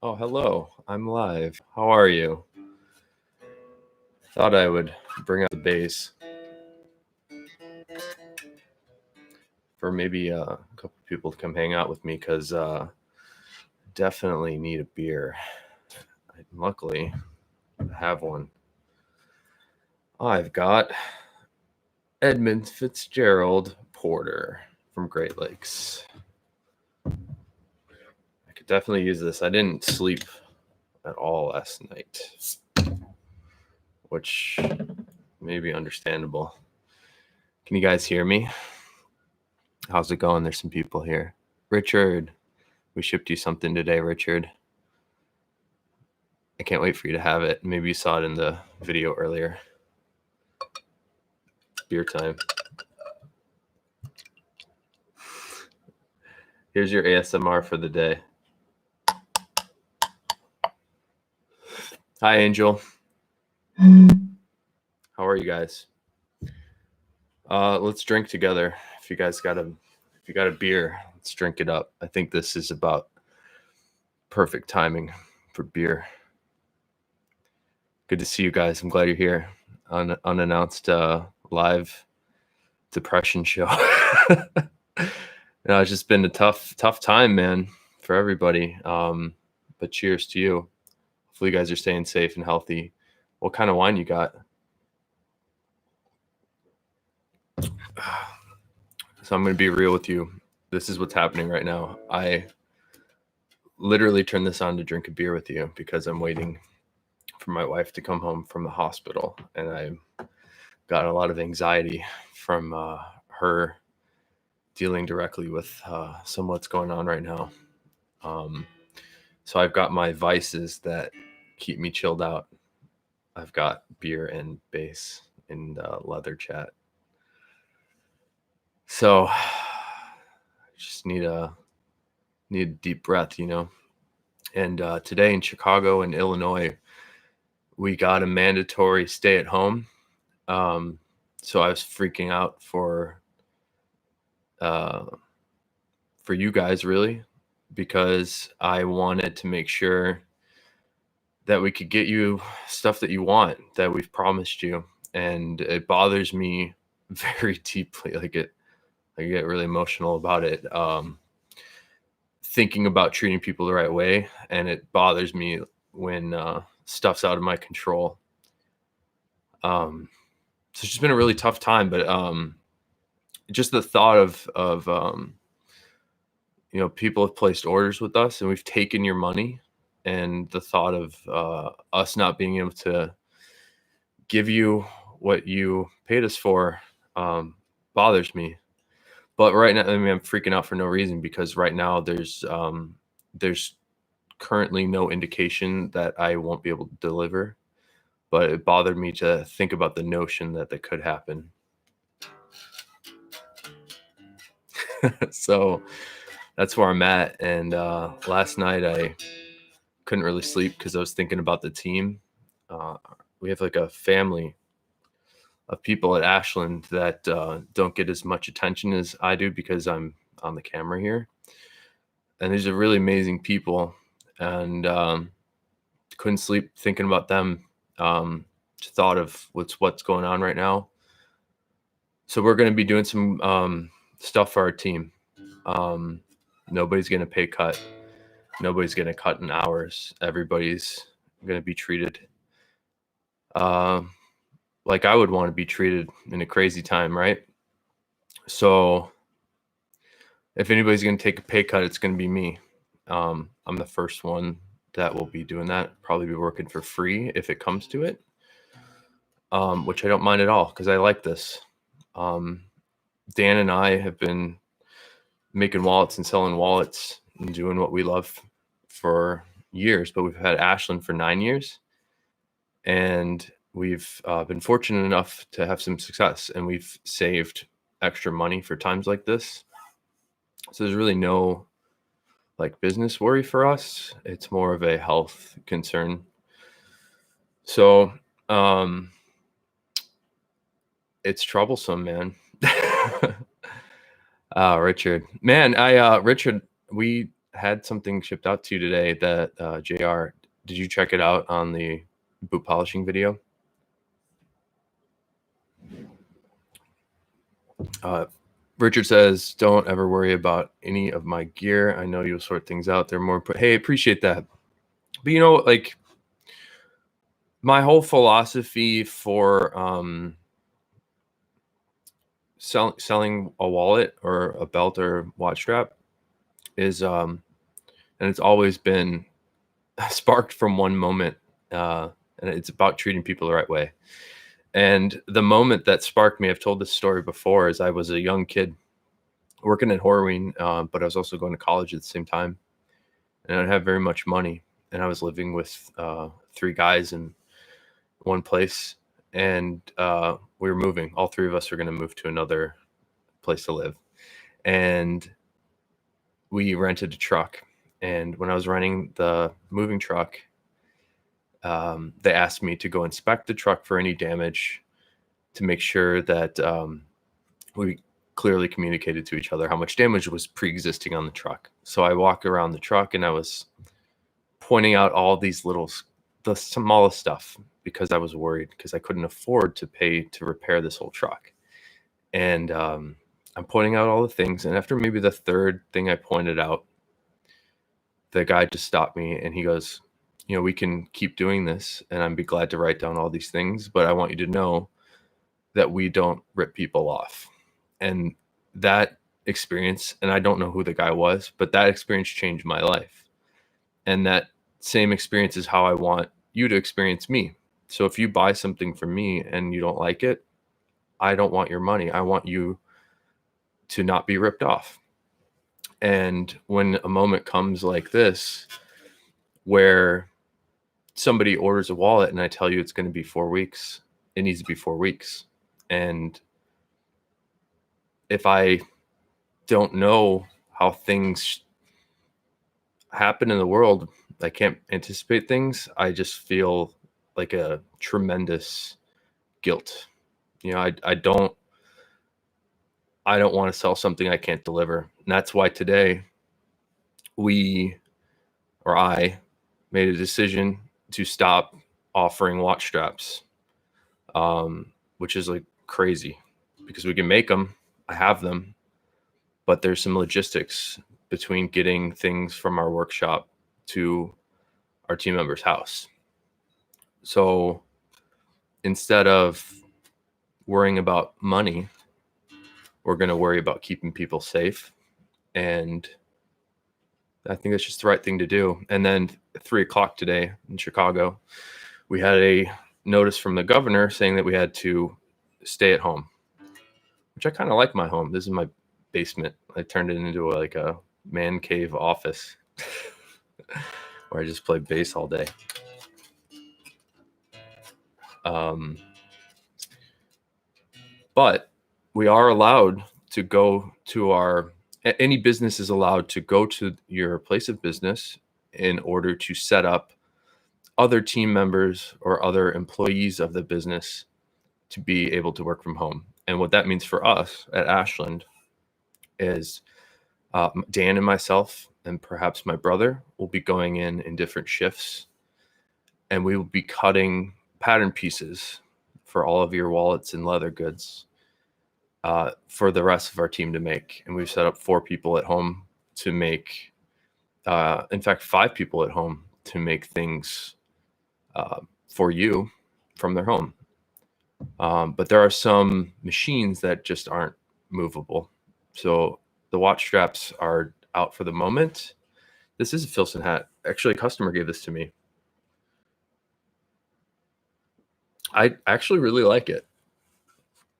Oh, hello. I'm live. How are you? Thought I would bring up the bass for maybe a couple people to come hang out with me because definitely need a beer. Luckily, I have one. I've got Edmund Fitzgerald Porter from Great Lakes. I could definitely use this. I didn't sleep at all last night, which may be understandable. Can you guys hear me? How's it going? There's some people here. Richard, we shipped you something today, Richard. I can't wait for you to have it. Maybe you saw it in the video earlier. Beer time. Here's your ASMR for the day. Hi, Angel. How are you guys? Let's drink together. If you guys got a beer, let's drink it up. I think this is about perfect timing for beer. Good to see you guys. I'm glad you're here. Unannounced live depression show. No, it's just been a tough time, man, for everybody. But cheers to you. Hopefully you guys are staying safe and healthy. What kind of wine you got? So I'm going to be real with you. This is what's happening right now. I literally turned this on to drink a beer with you because I'm waiting for my wife to come home from the hospital. And I got a lot of anxiety from her dealing directly with some what's going on right now. So I've got my vices that keep me chilled out. I've got beer and bass and leather chat. So I just need a deep breath, you know. And today in Chicago and Illinois, we got a mandatory stay at home. So I was freaking out for you guys, really, because I wanted to make sure that we could get you stuff that you want, that we've promised you. And it bothers me very deeply. I get really emotional about it. Thinking about treating people the right way. And it bothers me when stuff's out of my control. So it's just been a really tough time, but just the thought of people have placed orders with us and we've taken your money, and the thought of us not being able to give you what you paid us for bothers me. But right now, I mean, I'm freaking out for no reason, because right now there's currently no indication that I won't be able to deliver. But it bothered me to think about the notion that could happen. So that's where I'm at. And last night I couldn't really sleep because I was thinking about the team. We have like a family of people at Ashland that don't get as much attention as I do because I'm on the camera here. And these are really amazing people, and couldn't sleep thinking about them. Thought of what's going on right now. So we're going to be doing some stuff for our team. Nobody's going to pay cut. Nobody's going to cut in hours. Everybody's going to be treated like I would want to be treated in a crazy time, right? So if anybody's going to take a pay cut, it's going to be me. I'm the first one that will be doing that. Probably be working for free if it comes to it, which I don't mind at all because I like this. Dan and I have been making wallets and selling wallets and doing what we love for years, but we've had Ashland for 9 years, and we've been fortunate enough to have some success, and we've saved extra money for times like this. So there's really no like business worry for us. It's more of a health concern. So it's troublesome, man. Richard, man, Richard, we had something shipped out to you today that JR, did you check it out on the boot polishing video? Richard says, don't ever worry about any of my gear. I know you'll sort things out. They're more, hey, appreciate that. But like my whole philosophy for selling a wallet or a belt or watch strap is and it's always been sparked from one moment, and it's about treating people the right way. And the moment that sparked me, I've told this story before, is I was a young kid working at Horween, but I was also going to college at the same time, and I didn't have very much money, and I was living with 3 guys in one place, and we were moving. All 3 of us were going to move to another place to live, and we rented a truck. And when I was renting the moving truck, they asked me to go inspect the truck for any damage, to make sure that we clearly communicated to each other how much damage was pre-existing on the truck. So I walked around the truck and I was pointing out all these the smallest stuff, because I was worried, because I couldn't afford to pay to repair this whole truck. And I'm pointing out all the things. And after maybe the 3rd thing I pointed out, the guy just stopped me and he goes, we can keep doing this and I'd be glad to write down all these things, but I want you to know that we don't rip people off. And that experience, and I don't know who the guy was, but that experience changed my life. And that same experience is how I want you to experience me. So if you buy something from me and you don't like it, I don't want your money. I want you to not be ripped off. And when a moment comes like this, where somebody orders a wallet and I tell you it's going to be 4 weeks, it needs to be 4 weeks. And if I don't know how things happen in the world, I can't anticipate things, I just feel like a tremendous guilt. I don't want to sell something I can't deliver. And that's why today I made a decision to stop offering watch straps, which is like crazy, because we can make them. I have them, but there's some logistics between getting things from our workshop to our team member's house. So instead of worrying about money, we're going to worry about keeping people safe. And I think that's just the right thing to do. And then at 3:00 today in Chicago, we had a notice from the governor saying that we had to stay at home, which I kind of like my home. This is my basement. I turned it into like a man cave office where I just play bass all day. But we are allowed to go to any business is allowed to go to your place of business in order to set up other team members or other employees of the business to be able to work from home. And what that means for us at Ashland is Dan and myself, and perhaps my brother, will be going in different shifts, and we will be cutting pattern pieces for all of your wallets and leather goods for the rest of our team to make. And we've set up 4 people at home to make, in fact, 5 people at home to make things for you from their home. But there are some machines that just aren't movable. So the watch straps are out for the moment. This is a Filson hat. Actually, a customer gave this to me. I actually really like it.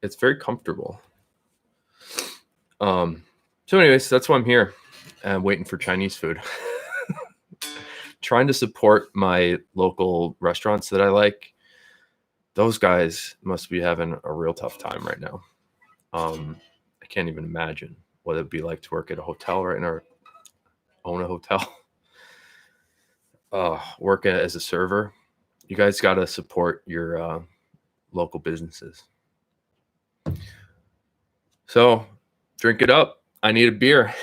It's very comfortable. So anyways, that's why I'm here. I'm waiting for Chinese food. Trying to support my local restaurants that I like. Those guys must be having a real tough time right now. I can't even imagine what it'd be like to work at a hotel right now, or own a hotel. Work as a server. You guys got to support your local businesses. So drink it up. I need a beer.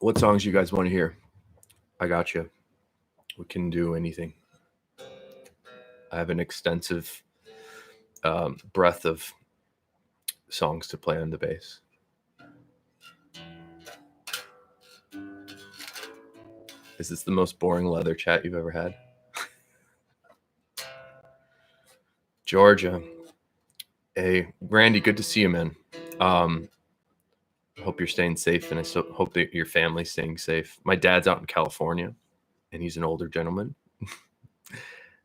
What songs you guys want to hear? I got you. We can do anything. I have an extensive breadth of songs to play on the bass. Is this the most boring leather chat you've ever had? Georgia. Hey, Randy, good to see you, man. I hope you're staying safe, and I hope that your family's staying safe. My dad's out in California, and he's an older gentleman.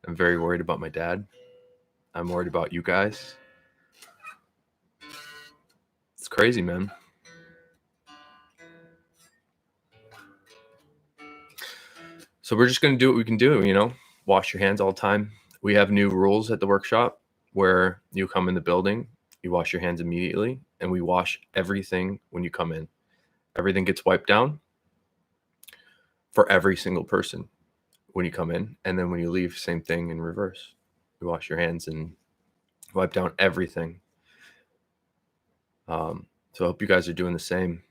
I'm very worried about my dad. I'm worried about you guys. It's crazy, man. So we're just going to do what we can do, you know, wash your hands all the time. We have new rules at the workshop where you come in the building, you wash your hands immediately, and we wash everything when you come in. Everything gets wiped down for every single person when you come in. And then when you leave, same thing in reverse. You wash your hands and wipe down everything. So I hope you guys are doing the same.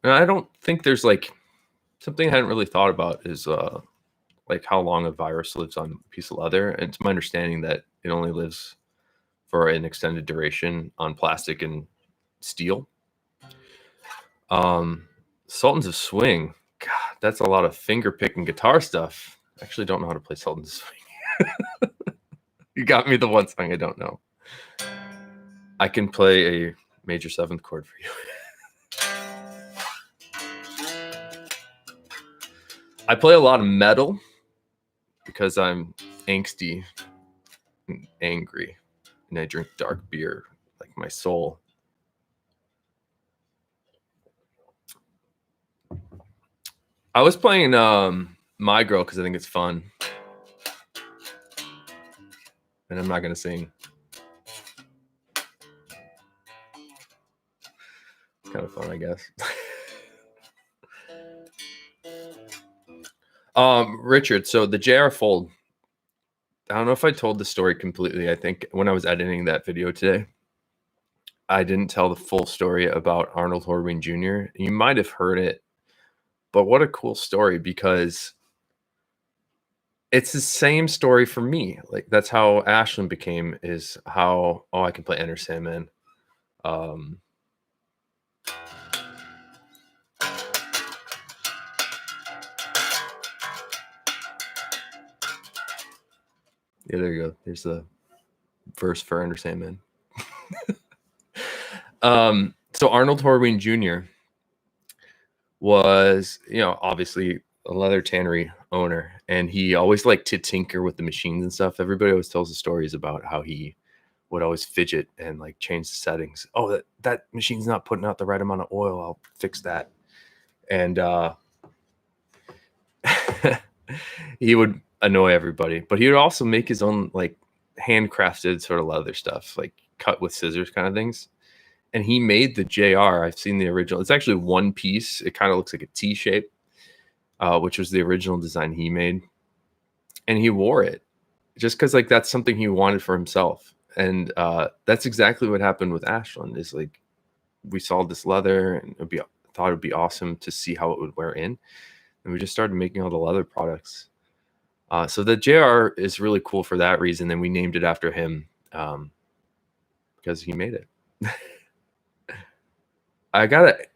And I don't think there's like something I hadn't really thought about is like how long a virus lives on a piece of leather. And it's my understanding that it only lives for an extended duration on plastic and steel. Sultans of Swing. God, that's a lot of finger picking guitar stuff. I actually don't know how to play Sultans of Swing. You got me the one song I don't know. I can play a major 7th chord for you. I play a lot of metal because I'm angsty and angry, and I drink dark beer like my soul. I was playing My Girl because I think it's fun. And I'm not going to sing. It's kind of fun, I guess. Richard, so the JR Fold. I don't know if I told the story completely. I think when I was editing that video today, I didn't tell the full story about Arnold Horween Jr. You might have heard it, but what a cool story, because it's the same story for me. Like that's how Ashland became, is how, oh, I can play Enter Sandman. Yeah, there you go. There's the verse for Enter Sandman. So Arnold Horween Jr. was, you know, obviously a leather tannery owner, and he always liked to tinker with the machines and stuff. Everybody always tells the stories about how he would always fidget and like change the settings. Oh, that machine's not putting out the right amount of oil. I'll fix that. And he would annoy everybody, but he would also make his own like handcrafted sort of leather stuff, like cut with scissors kind of things. And he made the JR. I've seen the original. It's actually one piece. It kind of looks like a T shape, which was the original design he made. And he wore it just because like that's something he wanted for himself. And that's exactly what happened with Ashland. Is like we saw this leather and thought it would be awesome to see how it would wear in. And we just started making all the leather products. So the JR is really cool for that reason. And we named it after him because he made it. I gotta